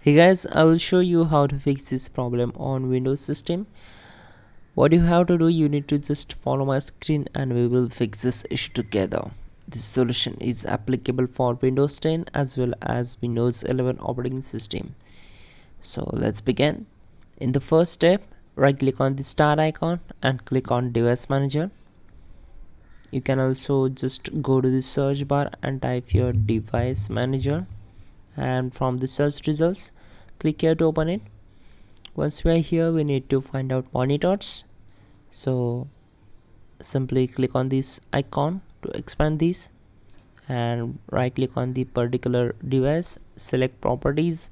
Hey guys, I will show you how to fix this problem on Windows system. What you have to do, you need to just follow my screen and we will fix this issue together. This solution is applicable for Windows 10 as well as Windows 11 operating system. So let's begin. In the first step, right click on the start icon and click on device manager. You can also just go to the search bar and type your device manager, and from the search results click here to open it. Once we are here, we need to find out monitors, so simply click on this icon to expand this and right click on the particular device, select properties,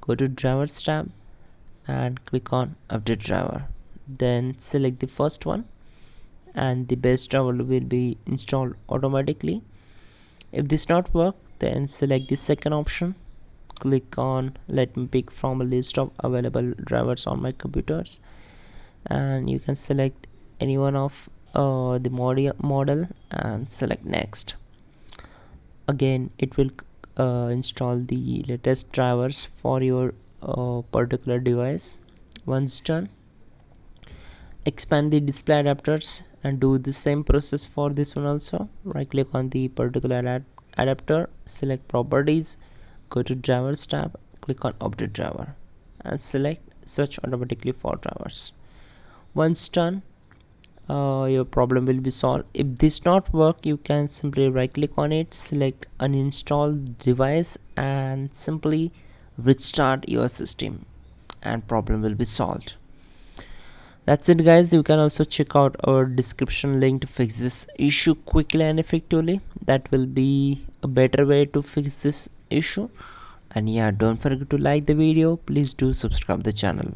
go to drivers tab and click on update driver, then select the first one and the base driver will be installed automatically. If this not work, then select the second option, click on let me pick from a list of available drivers on my computers, and you can select any one of the model and select next. Again it will install the latest drivers for your particular device. Once done, expand the display adapters and do the same process for this one also. Right click on the particular adapter, select properties, go to drivers tab, click on update driver and select search automatically for drivers. Once done, your problem will be solved. If this not work, you can simply right click on it, select uninstall device and simply restart your system and problem will be solved. That's it guys. You can also check out our description link to fix this issue quickly and effectively. That will be a better way to fix this issue. And yeah, don't forget to like the video. Please do subscribe the channel.